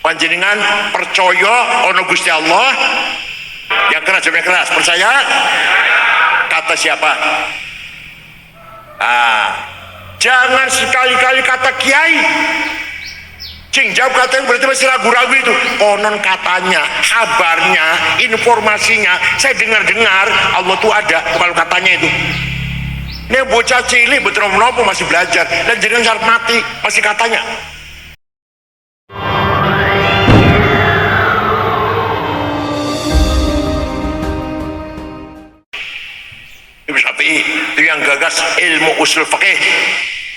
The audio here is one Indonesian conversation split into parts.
Panjenengan percaya ono Gusti Allah? Yang keras, jawabnya keras. Percaya? Kata siapa? Jangan sekali-kali kata kiai. Cing jawab katanya berarti masih ragu-ragu itu. Konon katanya, kabarnya, informasinya, saya dengar-dengar Allah tuh ada. Kalau katanya itu, ini bocah cilik betul menopo masih belajar dan jadi syarat mati masih katanya. Ibnu Syafi'i itu yang gagas ilmu usul fikih.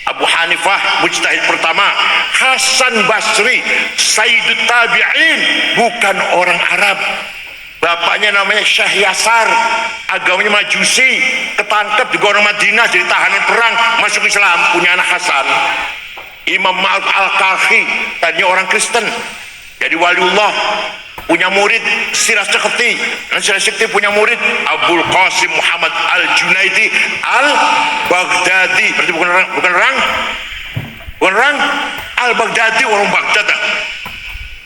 Abu Hanifah mujtahid pertama. Hasan Basri Sayyidut Tabi'in, bukan orang Arab. Bapaknya namanya Syekh Yasar, agamanya Majusi, ketangkep juga orang Madinah jadi tahanan perang, masuk Islam, punya anak Hasan. Imam Ma'ruf Al-Karhi tadinya orang Kristen jadi waliullah, punya murid Siraj Sekti, dan Siraj Sekti punya murid Abdul Qasim Muhammad Al-Junaidi Al-Baghdadi, berarti bukan orang Al-Baghdadi, orang Baghdad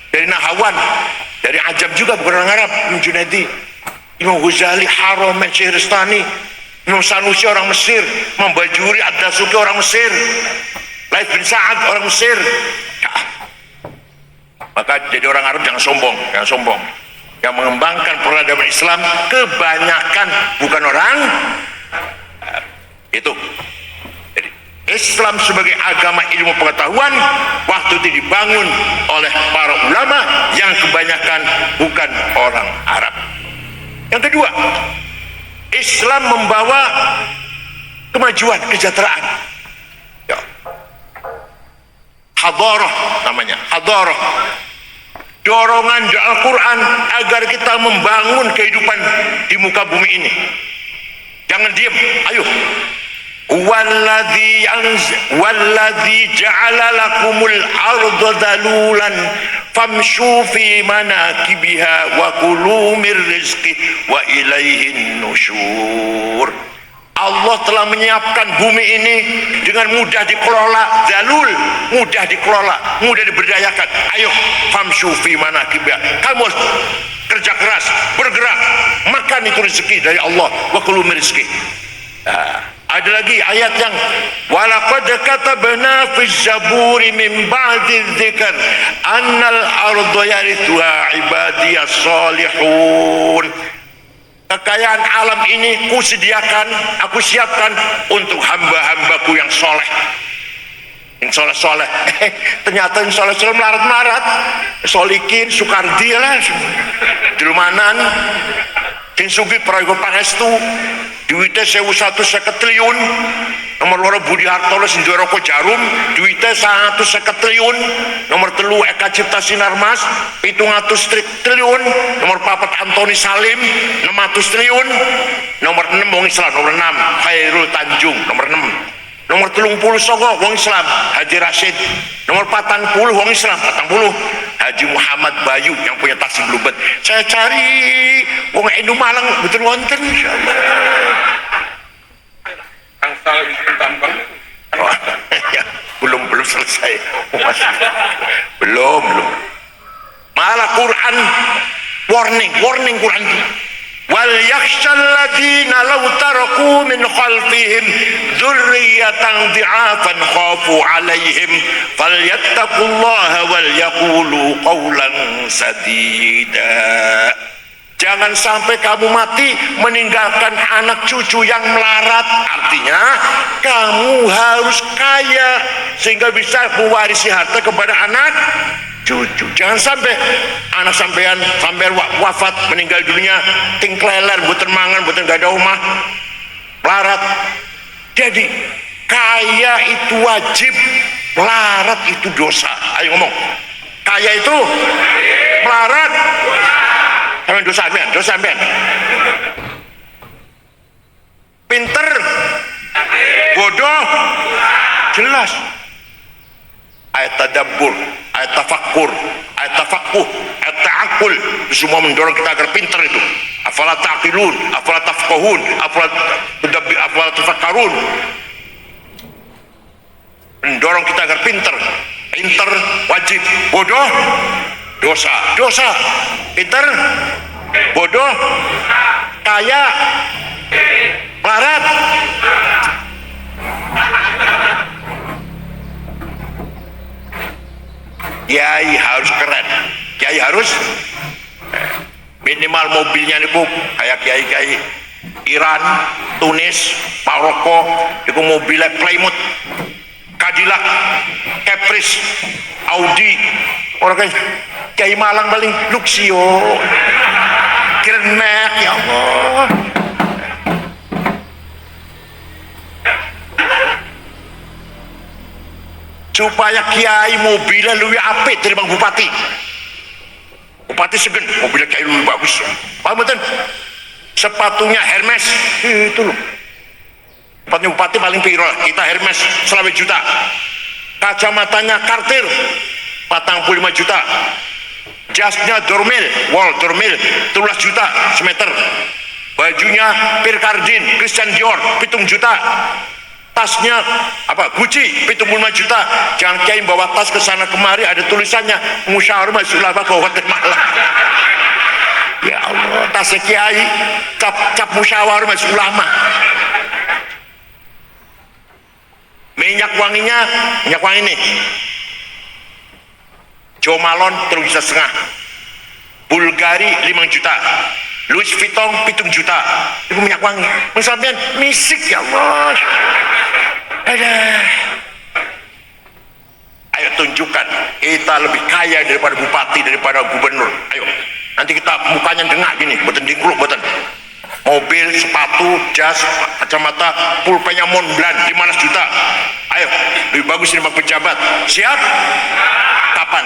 dari Nahawan, dari Ajam juga, bukan orang Arab. Al-Junaidi. Imam Ghazali Haromen Syihristani, Imam Sanusi orang Mesir, Imam Bajuri Ad-Dasuki orang Mesir, Laith bin Sa'ad orang Mesir. Maka jadi orang Arab jangan sombong. Yang mengembangkan peradaban Islam kebanyakan bukan orang itu. Jadi Islam sebagai agama ilmu pengetahuan waktu itu dibangun oleh para ulama yang kebanyakan bukan orang Arab. Yang kedua, Islam membawa kemajuan, kesejahteraan. Ya. Hadarah namanya, hadarah. Dorongan di Al-Quran agar kita membangun kehidupan di muka bumi ini. Jangan diam, ayo. Walladzi ja'ala lakumul arda dalulan famshu fi manakibiha wa kulu mir rizqi wa ilaihin nusyur. Allah telah menyiapkan bumi ini dengan mudah dikelola, dalul, mudah dikelola, mudah diberdayakan. Ayo, famshu fi manakibiha. Kamu kerja keras, bergerak, makan itu rezeki dari Allah. Wa kulu mir rizqi. Ada lagi ayat yang walaqad katabna fi zaburi min ba'di dzikr annal arda yarithuha ibadiyas salihun. Kekayaan alam ini kusediakan, aku siapkan untuk hamba-hambaku yang soleh. Yang soleh-soleh. Ternyata yang soleh-soleh melarat-melarat. Solikin, Sukardi lah. Dulumanan. Sing sugih prayoga pangestu. Duitnya 1.150 triliun. Nomor loro Budi Hartono sing duwe rokok Jarum, duitnya 150 triliun. Nomor 3 Eka Cipta Sinarmas 700 triliun. Nomor 4 Antoni Salim 600 triliun. Nomor 6 wong Islam, nomor 6 Khairul Tanjung, nomor 6. Nomor 30 Songo wong Islam Haji Rashid. Nomor 40 wong Islam 40 Haji Muhammad Bayu yang punya taksi Bluebird. Saya cari wong Enu Malang betul wonten insyaallah. Angsal izin tambang. Oh, ya, belum selesai. belum. Malah Quran warning Quran. Wal yakhshal ladzina law taraku min khalfihim dzurriyyatan dhi'afan khafu 'alaihim falyattaqullaha wal yaqulu qawlan sadida. Jangan sampai kamu mati meninggalkan anak cucu yang melarat. Artinya kamu harus kaya sehingga bisa mewarisi harta kepada anak cucu. Jangan sampai anak sampean wafat meninggal dunia tingkleler buatan mangan buatan gak ada rumah melarat. Jadi kaya itu wajib, melarat itu dosa. Ayo ngomong, kaya itu melarat dosa sampean. Pinter, bodoh, jelas. Ayat tadabbur, ayat tafakkur, ayat tafakuh, ayat ta'akul, semua mendorong kita agar pinter itu. Afala ta'qilun, afala tafqahun, afala tafakkarun. Mendorong kita agar pinter wajib, bodoh dosa, pinter, bodoh, kaya, melarat. Kiai harus keren, kiai harus minimal mobilnya niku kayak kiai Iran, Tunis, Maroko, niku mobilnya Plymouth, Cadillac, Caprice, Audi. Orang kayak kiai Malang paling Luxio, kerenek, ya Allah. Supaya kiai mobilnya lebih apik dari bang bupati. Bupati segen, mobilnya kiai lebih bagus. Paham betul? Sepatunya Hermes, itu loh. Sepatunya bupati paling piro, kita Hermes 20 juta. Kacamatanya Cartier 45 juta. Jasnya Dormil, wall Dormil 13 juta semeter. Bajunya Pierre Cardin, Christian Dior 7 juta. Tasnya apa Gucci 75 juta. Jangan kiai bawa tas ke sana kemari ada tulisannya Musyawarah Majelis Ulama Kabupaten Malang. Ya Allah, tasnya kiai cap Musyawarah Majelis Ulama. Minyak wanginya, minyak wangi ini Jo Malone 3,5 juta, Bulgari 5 juta, Louis Vuitton 7 juta. Itu minyak wangi. Sampean misik ya Allah. Ada. Ayo tunjukkan kita lebih kaya daripada bupati, daripada gubernur. Ayo. Nanti kita mukanya dengak gini, boten dingkluk boten. Mobil, sepatu, jas, kacamata, pulpennya Montblanc 15 juta. Ayo, lebih bagus daripada pejabat. Siap? Kapan?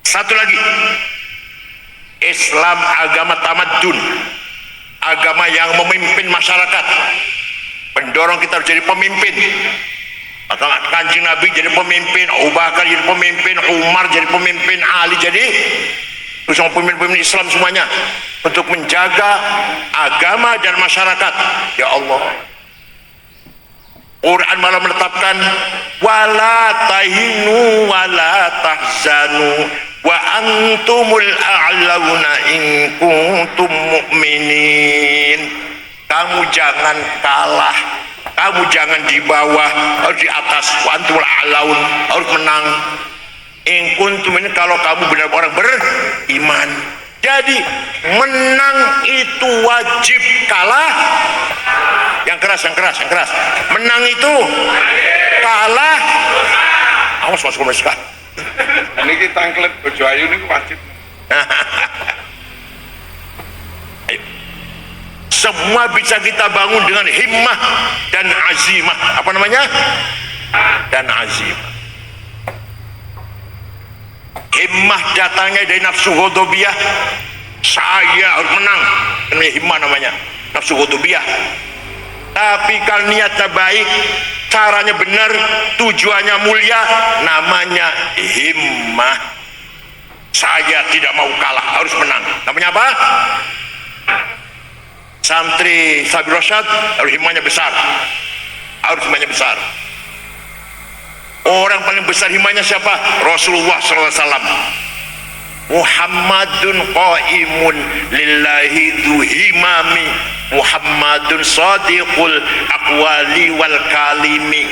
Satu lagi, Islam agama tamadun, agama yang memimpin masyarakat, pendorong kita harus jadi pemimpin. Maka Kanjeng Nabi jadi pemimpin, Abu Bakar jadi pemimpin, Umar jadi pemimpin, Ali jadi semua pemimpin Islam semuanya untuk menjaga agama dan masyarakat. Ya Allah, Quran malah menetapkan wala tahinu wala tahzanu wa antumul a'launa in kuntum mu'minin. Kamu jangan kalah, kamu jangan di bawah, harus di atas. Wa antumul a'laun, harus menang. In kuntum ini kalau kamu benar orang beriman. Jadi menang itu wajib, kalah yang keras, yang keras, yang keras. Menang itu kalah. Awas masuk ke ini kita tangklet bojo ayu ini wajib. Semua bisa kita bangun dengan himmah dan azimah. Apa namanya? Dan azimah. Himmah datangnya dari nafsu ghadabiyah. Saya harus menang. Ini himmah namanya, nafsu ghadabiyah. Tapi kalau niatnya baik, caranya benar, tujuannya mulia, namanya himmah. Saya tidak mau kalah, harus menang. Namanya apa? Santri Sabi Rosyad harus himmahnya besar, harus himmahnya besar. Orang paling besar himmahnya siapa? Rasulullah SAW. Muhammadun qaimun lillahi dhu himami, Muhammadun sadiqul aqwali wal kalimi.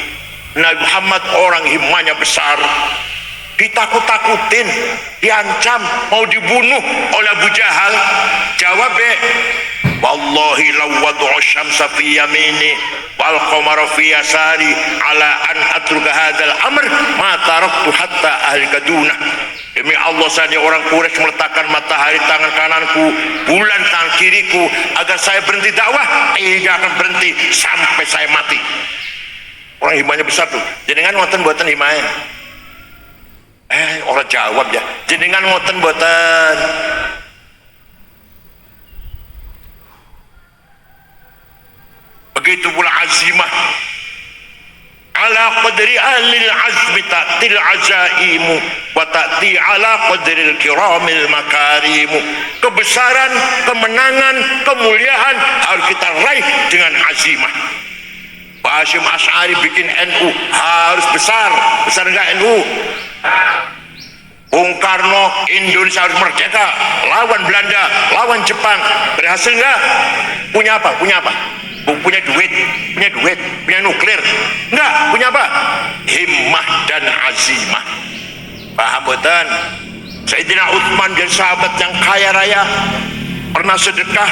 Nabi Muhammad orang himmahnya besar, ditakut-takutin, diancam, mau dibunuh oleh Abu Jahal. Jawabnya, wallahi law wadu'u syamsa fi yamini wal qamara fi yasari ala an atruka hadzal amr ma taraktu hatta ahlika duna. Demi Allah, saya orang Quraisy meletakkan matahari tangan kananku, bulan tangan kiriku, agar saya berhenti dakwah, tidak akan berhenti sampai saya mati. Orang himahnya besar tuh. Jenengan ngoten buatan himahnya. Orang jawab ya, jenengan ngoten buatan. Begitu pula azimah. Ala qadri ahlil azmi ta'til azaimu wa ta'ti ala qadril kiramil makarimu. Kebesaran, kemenangan, kemuliaan harus kita raih dengan azimah. Pak Hasyim Asy'ari bikin NU harus besar enggak NU? Bung Karno Indonesia harus merdeka, lawan Belanda, lawan Jepang, berhasil enggak? Punya apa? Punya duit, punya nuklir, enggak? Punya apa? Himmah dan azimah. Paham betul? Sayyidina Utsman dan sahabat yang kaya raya pernah sedekah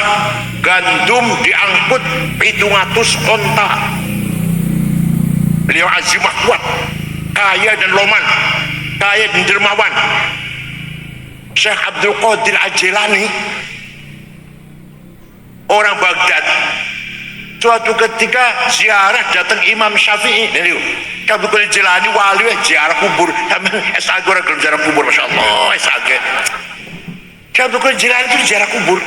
gandum diangkut 700 onta. Beliau azimah kuat, kaya dan loman, kaya dan dermawan. Syekh Abdul Qadir Al-Jilani, orang Baghdad, suatu ketika ziarah datang Imam Syafi'i. Abdul Qadir Al-Jilani wali ziarah kubur. SAG orang gelem ziarah kubur, Masya Allah. SAG Syekh Abdul Qadir Al-Jilani itu ziarah kubur,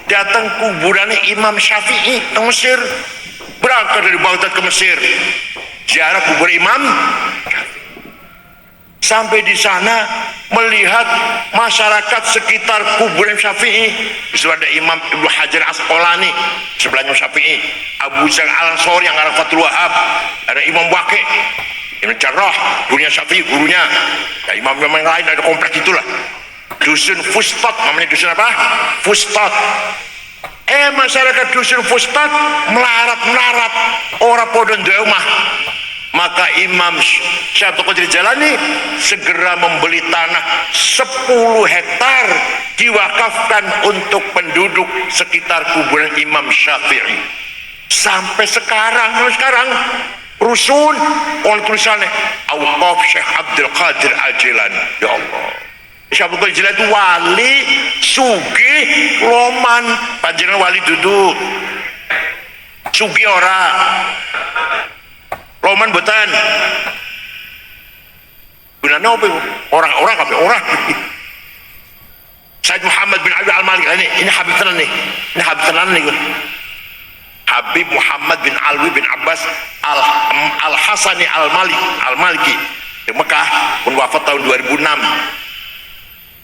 datang kuburannya Imam Syafi'i ke Mesir, berangkat dari Baghdad ke Mesir, ziarah kubur Imam Syafi'i. Sampai di sana melihat masyarakat sekitar kuburan Syafi'i. Di situ ada Imam Ibnu Hajar Asqalani sebelahnya Syafi'i, Abu Zar Al-Ansori yang arah Fathul Wahab, ada Imam Waqi, Ibnu Jarrah, gurunya Syafi'i, gurunya ya, imam yang lain ada kompleks itulah. Dusun Fustat, namanya dusun apa? Fustat. Masyarakat dusun Fustat melarat orang podon omah. Maka Imam Syekh Abdul Qadir Jalani segera membeli tanah 10 hektar diwakafkan untuk penduduk sekitar kuburan Imam Syafi'i. Sampai sekarang rusun on tulisannya Auqaf Syekh Abdul Qadir Al-Jilani. Ya Allah, Syekh Abdul Qadir Jilani itu wali sugih loman. Panjenengan wali duduk sugih ora loman boten. Gunane opo orang Said Muhammad bin Ali Al-Maliki ini Habib tenan nih. Ini Habib tenan nih. Habib Muhammad bin Alwi bin Abbas Al-Hasani Al-Maliki di Mekah, pun wafat tahun 2006.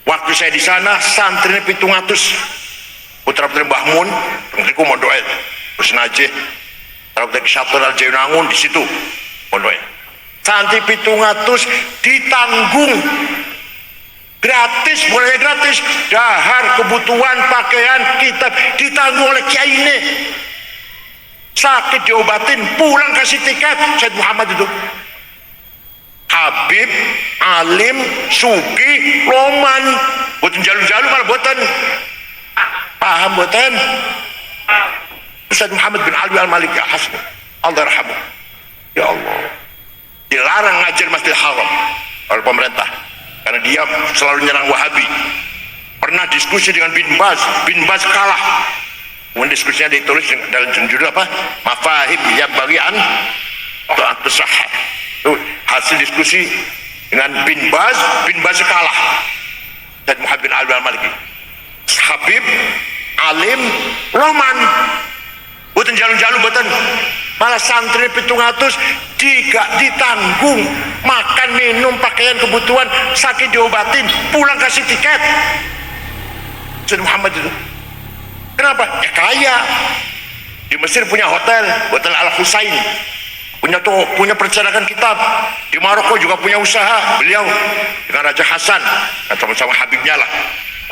Waktu saya di sana santrinya 700 putra-putri Mbah Mun, pentriku mau doa terus najih terus Syatur Al-Jainangun di situ mau doa. Santri 700 ditanggung gratis, boleh gratis, dahar, kebutuhan, pakaian, kitab ditanggung oleh kiai ini. Sakit diobatin, pulang kasih tiket. Said Muhammad itu Habib, alim, sugi, loman, boten jalu-jalu malah boten. Paham boten? Said Muhammad bin Ali Al-Maliki Al-Hasni, Allah rahmu. Ya Allah, dilarang ngajar Masjidil Haram oleh pemerintah karena dia selalu nyerang Wahabi. Pernah diskusi dengan Bin Baz kalah. Kemudian diskusinya ditulis dalam judul apa? Mafahim yang bagian atau sahih. Hasil diskusi dengan Bin Baz kalah. Dan Muhammad bin Ali Al-Maliki, Habib, alim, loman, boten jalu-jalu boten. Malah santri 700 ditanggung makan, minum, pakaian, kebutuhan, sakit diobatin, pulang kasih tiket. Said Muhammad itu kenapa? Ya kaya. Di Mesir punya hotel Al-Husain, punya percetakan kitab. Di Maroko juga punya usaha beliau dengan Raja Hasan, sama-sama Habibnya lah,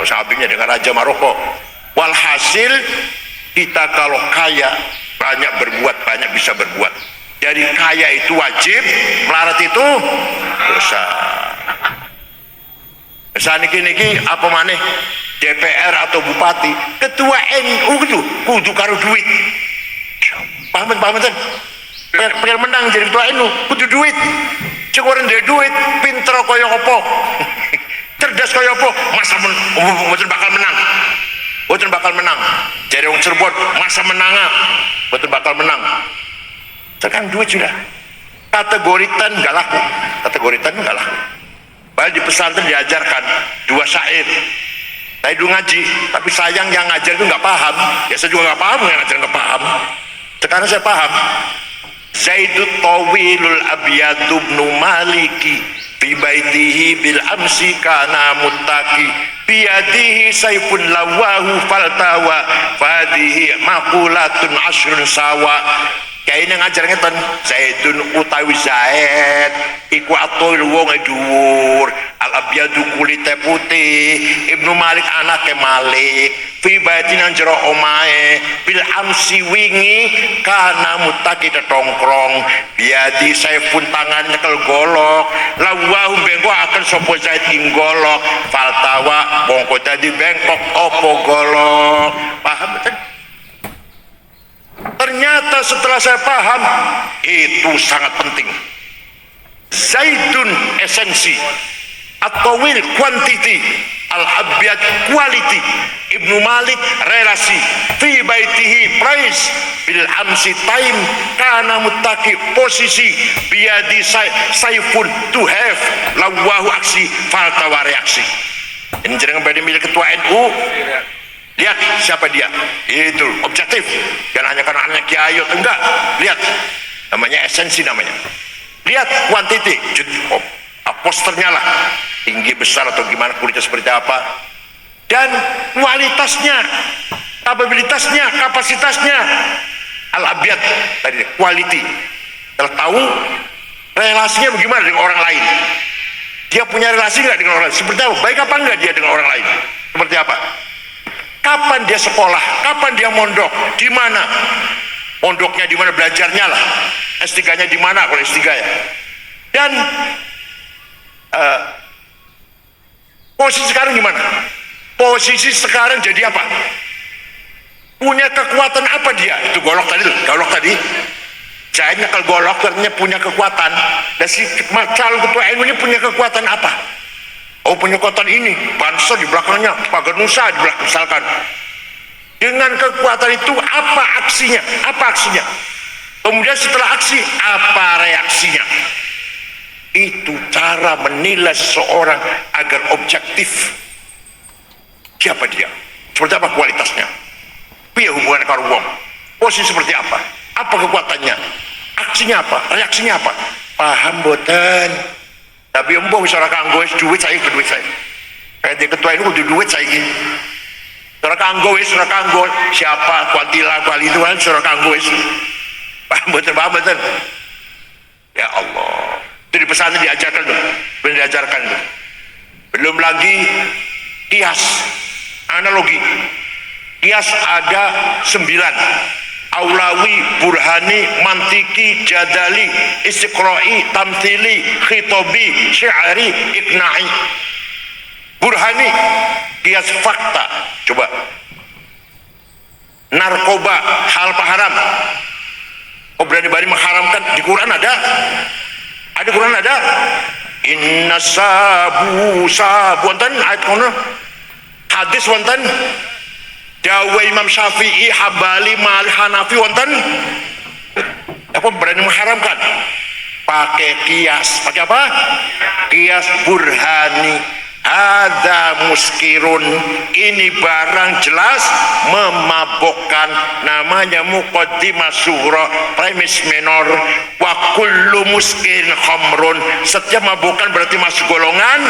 sama Habibnya dengan Raja Maroko. Walhasil kita kalau kaya banyak berbuat, banyak bisa berbuat. Jadi kaya itu wajib, melarat itu dosa. Misalnya niki apa maneh DPR atau bupati, ketua NU itu kudu karo duit. Paham kan? Pengen menang jadi ketua NU kudu duit. Cek orang dari duit, pinter kaya apa, cerdas kaya apa, masa mboten bakal menang. Jadi orang Cirebon masa menang, mboten bakal menang. Sekarang duit sudah. Kategori tan enggak laku. Bahkan di pesantren diajarkan 2 syair. Saya dulu ngaji, tapi sayang yang ngajar itu nggak paham. Ya saya juga nggak paham, yang ngajar nggak paham. Sekarang saya paham. Zaidut tawilul abiyatu ibnu maliki fi baitihi bil amsi kana muttaqi biyadihi saifun lawahu faltawa fadihi maqulatun asrun sawa Kiai ini ngajar ngeten, Zaidun utawi Zaid iku atul wong dhuwur, al-abyadu kulite putih, Ibnu Malik anake Malik, fi baitin jero omahe, bil amsi wingi kana mutaki tetongkrong, biadi saifun tangan nyekel golok, lawahu bengkok akan sapa Zaid ing golok, faltawa bongko dadi bengkok opo golok. Paham betul? Ternyata setelah saya paham, itu sangat penting. Zaidun esensi, at-tawil quantity, al-abyad quality, Ibnu Malik relasi, fi baitihi price, bil amsi time, kana muttaqi posisi, biadi saifun to have, lawahu aksi, faltawa reaksi. Ini jangan pada milik ketua NU. Lihat siapa dia, itu objektif, jangan hanya karena anaknya kiai atau enggak. Lihat, namanya esensi namanya. Lihat kuantiti, posternya lah, tinggi besar atau gimana, kulitnya seperti apa, dan kualitasnya, kapabilitasnya, kapasitasnya. Al-abyad tadi, quality. Kalau tahu relasinya bagaimana dengan orang lain, dia punya relasi nggak dengan orang lain, seperti apa, baik apa enggak dia dengan orang lain, seperti apa. Kapan dia sekolah, kapan dia mondok, di mana mondoknya, di mana belajarnya lah, S3-nya di mana kalau S3 ya. Dan posisi sekarang gimana? Posisi sekarang jadi apa? Punya kekuatan apa dia? Itu golok tadi. Saya nyekal golok artinya punya kekuatan. Dan si calon ketua NU ini punya kekuatan apa? Oh, punya kekuatan ini, Banser di belakangnya, Pagar Nusa di belakang misalkan. Dengan kekuatan itu apa aksinya? Apa aksinya? Kemudian setelah aksi, apa reaksinya? Itu cara menilai seseorang agar objektif. Siapa dia? Seperti apa kualitasnya? Piye hubungan karo wong? Posisi seperti apa? Apa kekuatannya? Aksinya apa? Reaksinya apa? Paham boten? Tapi embo bisa kanggo duit saya ke duit saya. Kayak dia ketua ini kudu duit saya ini. Surah kanggo siapa kuantila itu kan surah kanggo paham betul. Ya Allah, itu di pesantren diajarkan tuh, belum lagi kias, analogi. Kias ada 9. Aulawi, burhani, mantiki, jadali, istiqra'i, tamthili, khitobi, syi'ari, ikna'i. Burhani, kias fakta. Coba. Narkoba, hal haram. Oh, berani-berani mengharamkan. Di Quran ada? Ada Quran ada? Inna sabu wonten ayat kono. Hadis wonten. Dawa Imam Syafi'i, Hambali, Malik, Hanafi wonten. Apa berani mengharamkan? Pakai kias. Pakai apa? Kias burhani. Ada muskirun, ini barang jelas memabukkan, namanya muqaddimah sughra, premis minor. Wa kullu muskirin khamrun, setiap mabukkan berarti masuk golongan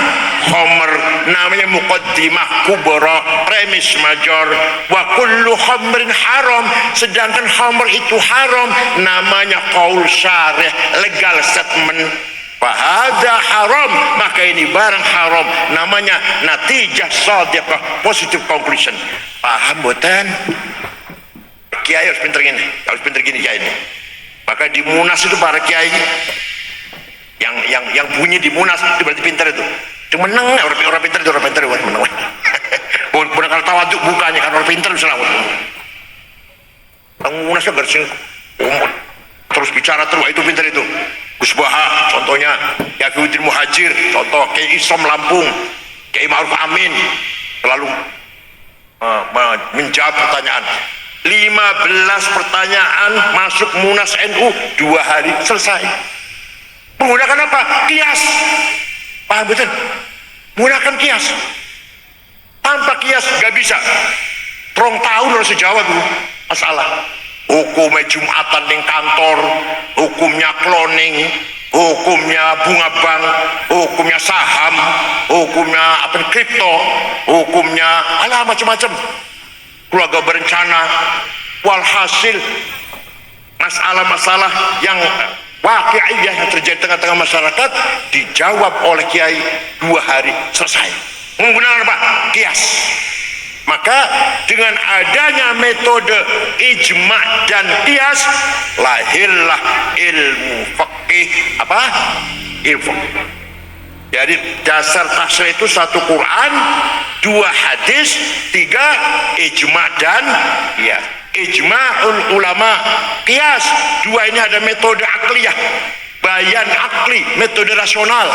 khamr, namanya muqaddimah kubra, premis major. Wa kullu khamrin haram, sedangkan khamr itu haram, namanya qaul syarih, legal statement. Fahada haram, maka ini barang haram, namanya natijah shadiqah, positive conclusion. Paham boten? Kiai harus pinter gini kiai ini. Maka di Munas itu para kiai yang bunyi di Munas itu berarti pinter itu. Cuma menang orang pinter menang. Bukan kalau tawaduk bukannya kan orang pinter bisa lawan. Munas itu garis terus bicara terus, itu pinter itu. Gus Baha contohnya, Kiai Udin Muhajir contoh, Kiai Isom Lampung, Kiai Ma'ruf Amin selalu menjawab pertanyaan. 15 pertanyaan masuk Munas NU 2 hari selesai. Menggunakan apa? Kias. Paham betul? Menggunakan kias. Tanpa kias gak bisa. Terong tahun harus jawab dulu masalah. Hukumnya Jumatan di kantor, hukumnya cloning, hukumnya bunga bank, hukumnya saham, hukumnya apa kripto, hukumnya alah macam-macam. Keluarga berencana, walhasil masalah-masalah yang waqi'iyah yang terjadi tengah-tengah masyarakat dijawab oleh kiai 2 hari selesai. Menggunakan apa? Kias. Maka dengan adanya metode ijma' dan kias lahirlah ilmu fikih apa? Ilmu fikih. Jadi dasar tafsir itu 1 Quran, 2 hadis, 3 ijma' dan kias. Ijma'ul ulama, kias, 2 ini ada metode akliyah, bayan akli, metode rasional.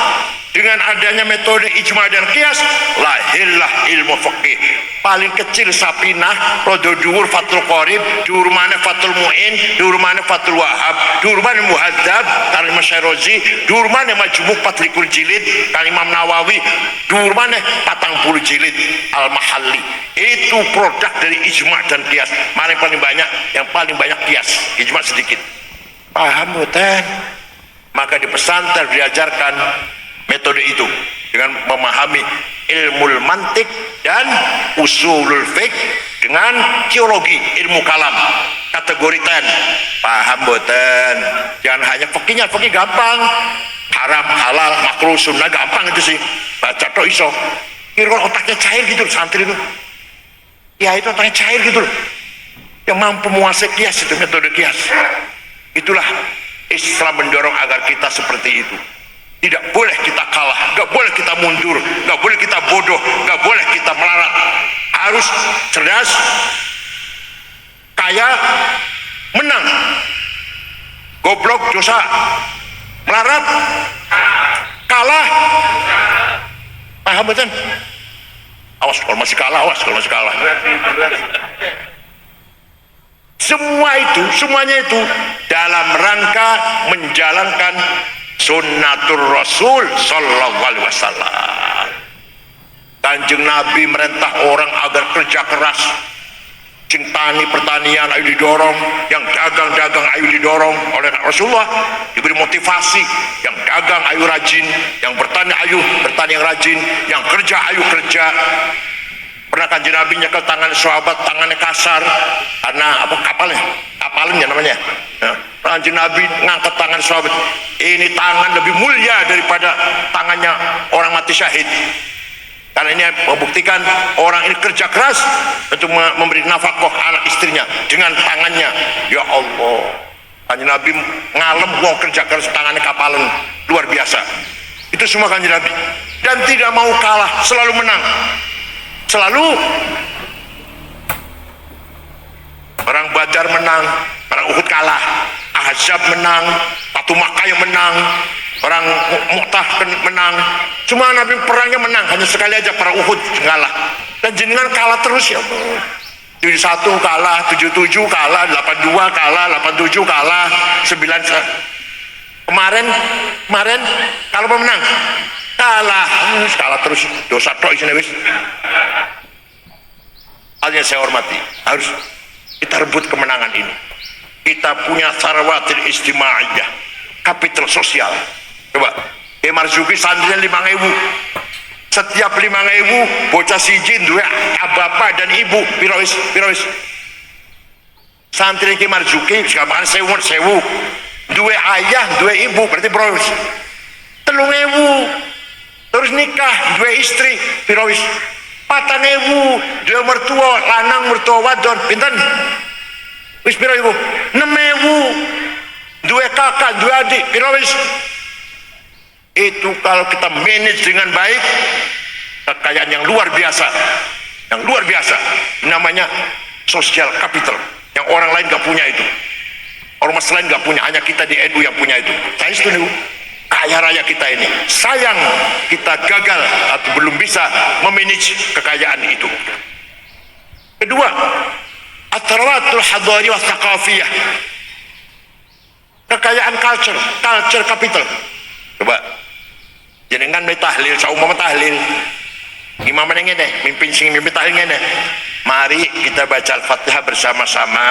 Dengan adanya metode ijma' dan kias lahirlah ilmu fikih. Paling kecil Sapinah, rodo dhuwur Fathul Qorib, dhuwur mana Fathul Mu'in, dhuwur mana Fathul Wahab, dhuwur mana Muhadzab kali Imam Syairozi, dhuwur mana Majmu' 24 jilid kali Imam Nawawi, dhuwur mana 40 jilid Al-Mahalli. Itu produk dari ijma' dan kias. Mana yang paling banyak? Yang paling banyak kias, ijma' sedikit. Paham bukan? Maka di pesantren diajarkan metode itu dengan memahami ilmu mantik dan usulul fiqh dengan teologi ilmu kalam kategori 10. Paham boten? Jangan hanya fikihnya, fikih gampang, haram halal makruh sunnah gampang itu sih, baca tok iso. Kira otaknya cair gitu loh, santri itu ya, itu otaknya cair gitu loh, yang mampu menguasai kias, itu metode kias. Itulah Islam mendorong agar kita seperti itu. Tidak boleh kita kalah, gak boleh kita mundur, gak boleh kita bodoh, gak boleh kita melarat. Harus cerdas, kaya, menang. Goblok dosa, melarat, kalah. Paham betul? Awas kalau masih kalah, awas kalau masih kalah. Semuanya itu dalam rangka menjalankan sunnatur Rasul sallallahu alaihi wasallam. Kanjeng Nabi merintah orang agar kerja keras. Sing tani pertanian ayo didorong, yang dagang ayo didorong. Oleh Rasulullah diberi motivasi, yang dagang ayo rajin, yang bertani ayo bertani yang rajin, yang kerja ayo kerja. Pernah Kanjeng Nabi nyekel tangan sahabat, tangannya kasar karena apa, kapalnya namanya. Nah, Kanjeng Nabi ngangkat tangan sahabat, ini tangan lebih mulia daripada tangannya orang mati syahid, karena ini membuktikan orang ini kerja keras untuk memberi nafkah anak istrinya dengan tangannya. Ya Allah, Kanjeng Nabi ngalem mau kerja keras, tangannya kapalan, luar biasa. Itu semua Kanjeng Nabi, dan tidak mau kalah, selalu menang. Selalu perang Badar menang, perang Uhud kalah, Ahzab menang, Fatu Makkah yang menang, perang Mu'tah menang. Cuma Nabi perangnya menang, hanya sekali aja perang Uhud kalah. Dan jenengan kalah terus ya Allah. 71 kalah, 77 kalah, 82 kalah, 87 kalah, 9 kemarin kalau menang kalah terus, dosa tok isine wis. Hal yang saya hormati, harus kita rebut kemenangan ini. Kita punya sarwatil istimaiyah, kapital sosial. Coba Marzuki santrinya 5.000, setiap 5.000 bocah siji duwe bapak dan ibu pirois. Santri Marzuki sekarang 1.000 duwe ayah duwe ibu, berarti pirois 3.000. Terus nikah dua istri pirois 4.000, dua mertua lanang mertua wadon pinten wis piro ibu 6.000, dua kakak dua adik pirois. Itu kalau kita manage dengan baik, kekayaan yang luar biasa, namanya social capital, yang orang lain gak punya itu, ormas lain gak punya, hanya kita di NU yang punya itu. Saya setuju, kaya raya kita ini. Sayang kita gagal atau belum bisa memanage kekayaan itu. Kedua, at-tarawatul hadari wa thaqafiyah, kekayaan culture capital. Coba jenengan tahlil, saumama tahlil imam ngene, mimpin tahlil ngene, mari kita baca Al-Fatihah bersama-sama.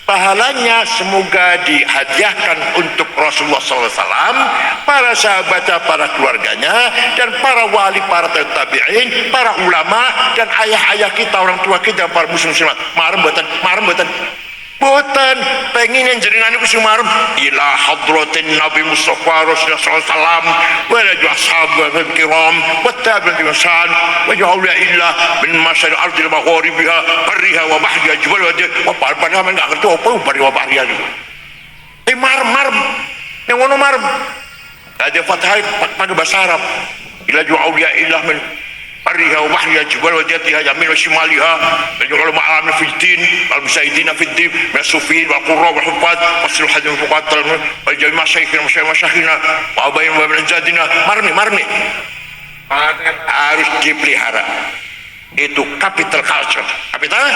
Pahalanya semoga dihadiahkan untuk Rasulullah SAW, para sahabatnya, para keluarganya, dan para wali, para tabi'in, para ulama, dan ayah-ayah kita, orang tua kita, para muslimat. Marem mboten. Boten pengen jenengan iku sing marem ila hadratin Nabi Mustafa Rasulullah sallallahu alaihi wasallam wa la ashabil kiram wa tabi'in ihsan wa ja'ala illa min masyar ardil magharibiha barriha wa bahriha jibal wa pada men gak ngerti apa bari wa bahriha itu. Marem yang ngono marem. Ada fathah pada bahasa Arab. Ila ja'ala illa min barriha wa bahriha jibal wa jatiha yamin wa shimaliha وجعل معلم في الدين والمساعدين في الدين من الصوفيين والقراء والحفاظ والصلح المفقات والجميع شيخنا ومشايخنا وأبائنا وابن أجدادنا marmi harus dipelihara. Itu capital culture. Capital?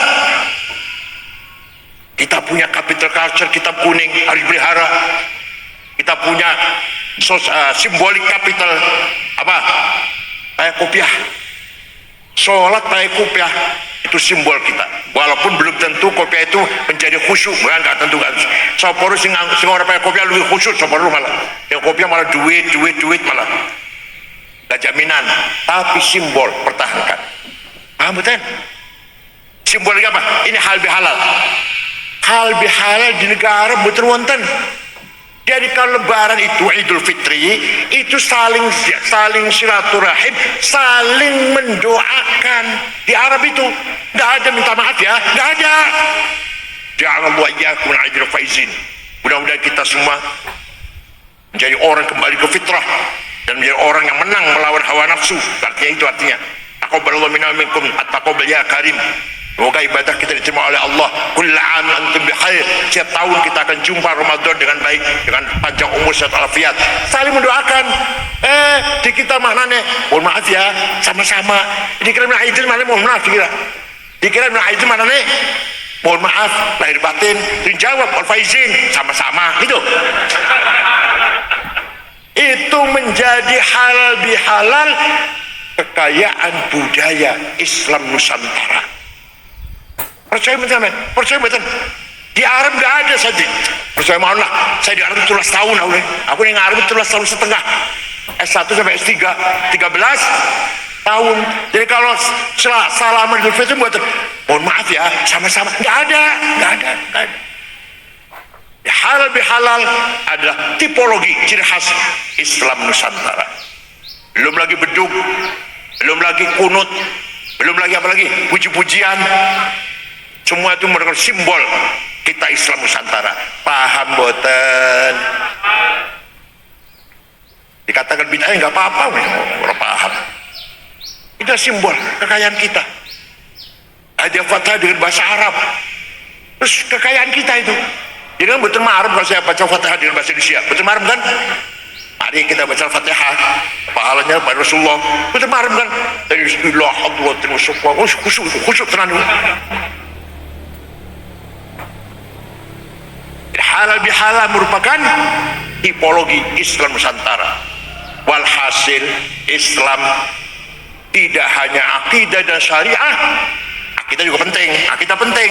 Kita punya capital culture, kitab kuning harus dipelihara. Kita punya simbolik capital apa? Kayak kopiah. Sholat pakai kopiah itu simbol kita. Walaupun belum tentu kopiah itu menjadi khusyuk, enggak tentu kan. Soporo sing orang pakai kopiah lebih khusyuk, soporo malah. Yang kopiah malah duit malah. Gak jaminan, tapi simbol pertahankan. Paham betul? Simbolnya apa? Ini hal bihalal. Hal bihalal di negara betul wonten. Jadi kalau lebaran itu Idul Fitri itu saling silaturahim, saling mendoakan. Di Arab itu nggak ada minta maaf ya, nggak ada. Ja'alallahu iyyakum al-ajra faizin. Mudah-mudahan kita semua menjadi orang kembali ke fitrah dan menjadi orang yang menang melawan hawa nafsu. Artinya itu artinya. Taqabbalallahu minna minkum at-taqabbal ya karim. Semoga ibadah kita diterima oleh Allah. Kullu 'am antum bi khair. Setiap tahun kita akan jumpa Ramadan dengan baik, dengan panjang umur sehat walafiat. Saling mendoakan. Di kita maknanya, mohon maaf ya, sama-sama. Dikira min aidil maknanya mohon maaf dikira. Dikira min aidil maknanya mohon maaf lahir batin. Dijawab al faizin sama-sama gitu. Itu menjadi halal bihalal kekayaan budaya Islam Nusantara. Percaya betul. Di Arab nggak ada saya. Percaya mohon lah. Saya di Arab 17 tahun aku yang Arab 17 tahun setengah. S1 sampai S3 13 tahun. Jadi kalau salaman Idul Fitri buat mohon maaf ya sama-sama nggak ada. Halal bihalal adalah tipologi ciri khas Islam Nusantara. Belum lagi beduk, belum lagi kunut, belum lagi apa lagi puji-pujian. Semua itu merupakan simbol kita Islam Nusantara. Paham boten? Dikatakan bid'ah nggak apa-apa, orang paham. Itu simbol kekayaan kita. Ada fatah dengan bahasa Arab. Terus kekayaan kita itu. Jadi kan betul ma'arif kalau saya baca fatihah dengan bahasa Indonesia. Betul ma'arif kan? Mari kita baca fatihah. Pahalanya pada Rasulullah. Betul ma'arif kan? Dari Bismillah, Allah, khusyuk tenang. Halal bihalal merupakan tipologi Islam Nusantara. Walhasil Islam tidak hanya akidah dan syariah, akidah juga penting. Akidah penting.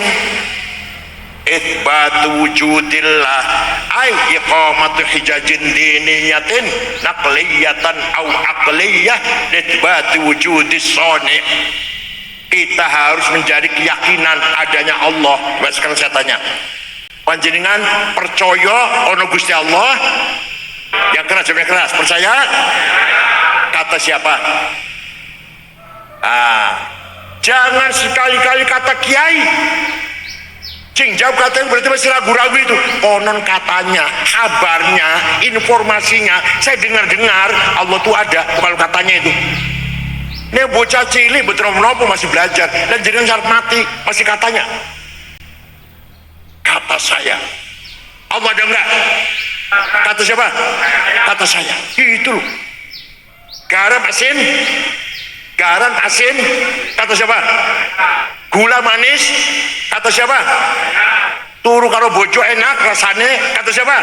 Itsbatu wujudillah ay iqamatu hijajin diniyatin naqliyatan au aqliyah itsbatu wujudis sani. Kita harus menjadi keyakinan adanya Allah. Sekarang saya tanya, panjenengan percaya ono Gusti Allah? Yang keras, jawabnya keras. Percaya? Kata siapa? Jangan sekali-kali kata kiai. Cing jawab katanya berarti masih ragu-ragu itu. Konon katanya, kabarnya, informasinya, saya dengar-dengar Allah tuh ada. Kalau katanya itu, ini bocah cilik betul-betul masih belajar dan jadi syarat mati masih katanya. Kata saya, Allah ada enggak? Kata siapa? Kata saya. Itu loh. Garam asin, kata siapa? Gula manis, kata siapa? Turu karo bojo enak rasanya, kata siapa?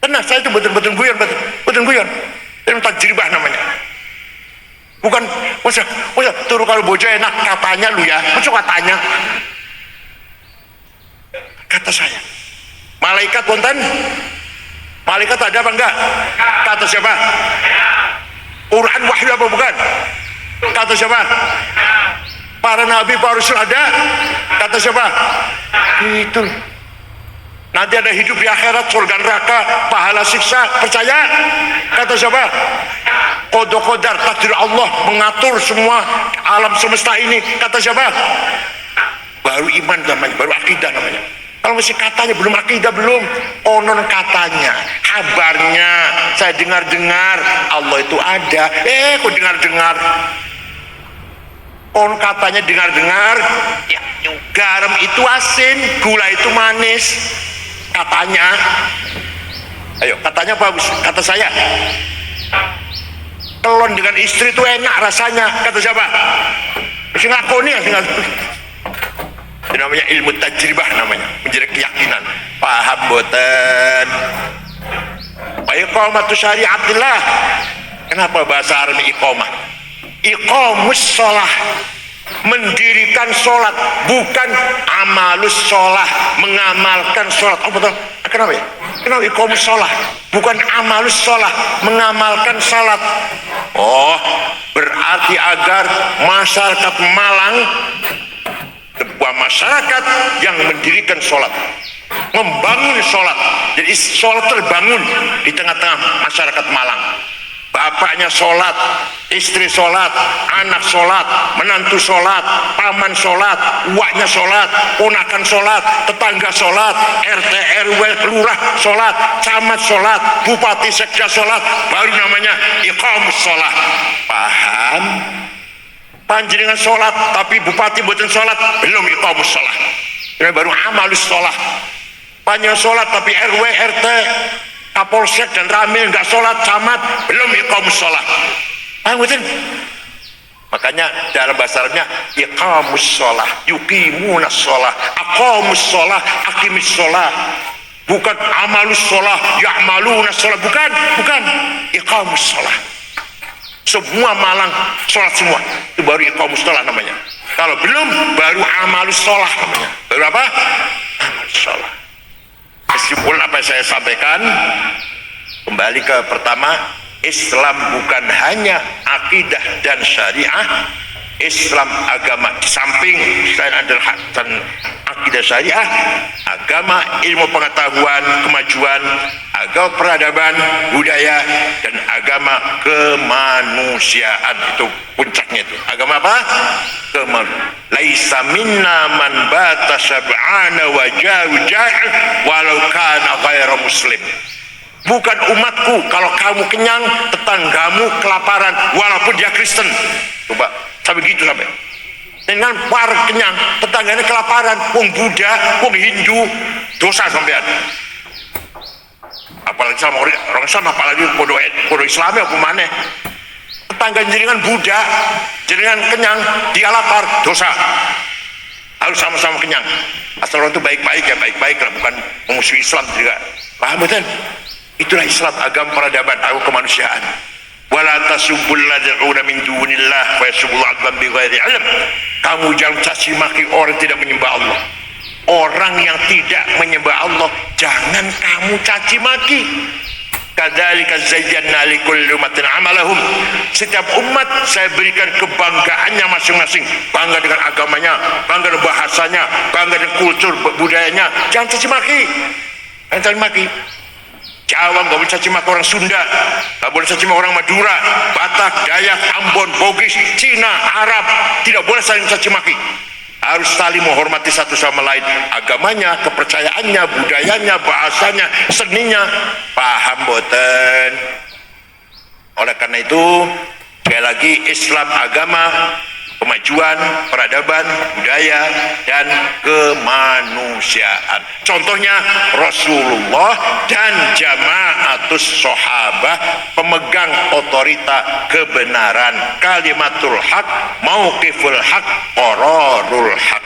Tenang, saya itu betul-betul guyon. Itu tajribah namanya. Bukan, masa turu karo bojo enak katanya lu ya, masa katanya? Kata saya. Malaikat wonten? Malaikat ada apa enggak? Kata siapa? Quran wahyu apa bukan? Kata siapa? Para nabi, para rasul ada. Kata siapa? Itu. Nanti ada hidup di akhirat, surga neraka, pahala siksa, percaya? Kata siapa? Qada qadar, takdir Allah mengatur semua alam semesta ini. Kata siapa? Baru iman namanya, baru akidah namanya. Kalau masih katanya belum akidah, belum. Konon katanya, kabarnya, saya dengar-dengar Allah itu ada. Kok dengar-dengar? Konon katanya dengar-dengar, ya garam itu asin, gula itu manis. Katanya, ayo katanya bagus. Kata saya, telon dengan istri itu enak rasanya. Kata siapa? Mesti ngakoni ya. Itu namanya ilmu tajribah, namanya menjadi keyakinan. Paham boten? Iqamatu syariatillah. Kenapa bahasa Arab iqamah? Iqamus sholah, mendirikan sholat, bukan amalus sholah, mengamalkan sholat. Oh betul. Kenapa ya? Kenapa iqamus sholah? Bukan amalus sholah, mengamalkan sholat. Oh, berarti agar masyarakat Malang, sebuah masyarakat yang mendirikan sholat, membangun sholat. Jadi sholat terbangun di tengah-tengah masyarakat Malang. Bapaknya sholat, istri sholat, anak sholat, menantu sholat, paman sholat, uaknya sholat, ponakan sholat, tetangga sholat, RT, RW, lurah sholat, camat sholat, bupati, sekda sholat. Baru namanya iqamus sholat. Paham? Panjenengan sholat tapi bupati buatan sholat, belum iqamus sholat. Ini baru amalus sholat. Panjenengan sholat tapi RW, RT, Kapolsek dan Ramil nggak sholat, camat, belum iqamus sholat. Paham betul? Makanya dalam bahasa Arabnya iqamus sholat, yuqimunas sholat, aqamus sholat, aqimis sholat. Bukan amalus sholat, ya'malunas sholat. Bukan iqamus sholat. Semua Malang sholat semua, itu baru iqamus sholat namanya. Kalau belum, baru amalus sholat namanya. Baru apa? Amalus sholat. Kesimpulan apa yang saya sampaikan, kembali ke pertama, Islam bukan hanya akidah dan syariah. Islam agama di samping selain adalah dan akidah syariah, agama ilmu pengetahuan, kemajuan, agama peradaban, budaya, dan agama kemanusiaan. Itu puncaknya itu. Agama apa? Laisa minna man bata sab'ana wa ja'a walau kana ghairu muslim. Bukan umatku kalau kamu kenyang, tetanggamu kelaparan walaupun dia Kristen. Coba sampai gitu sampai. Dengan par kenyang, tetangganya kelaparan, wong Buddha, wong Hindu, dosa sampean. Apalagi sama orang Islam, apalagi bodoh Islami apa maneh. Tetangga jenengan Buddha, jenengan kenyang, dia lapar, dosa. Harus sama-sama kenyang. Asal orang itu baik-baik ya baik-baik lah, bukan memusuhi Islam juga. Paham betul? Itulah Islam, agama peradaban, agama kemanusiaan. Wala tasubbul ladzina min dunillah fa yasubbul adban bighairi ilm. Kamu jangan caci maki orang tidak menyembah Allah. Orang yang tidak menyembah Allah jangan kamu caci maki. Kadzalika zayyana likulli ummatin amalahum. Setiap umat saya berikan kebanggaannya masing-masing. Bangga dengan agamanya, bangga dengan bahasanya, bangga dengan kultur budayanya. Jangan caci maki. Jangan caci maki. Jawa nggak boleh caci maki orang Sunda, nggak boleh caci maki orang Madura, Batak, Dayak, Ambon, Bugis, Cina, Arab, tidak boleh saling caci maki. Harus saling menghormati satu sama lain, agamanya, kepercayaannya, budayanya, bahasanya, seninya. Paham boten? Oleh karena itu, sekali lagi Islam agama kemajuan, peradaban, budaya, dan kemanusiaan. Contohnya Rasulullah dan jamaatus sahabah, pemegang otorita kebenaran, kalimatul haq, mauqiful haq, qararul haq.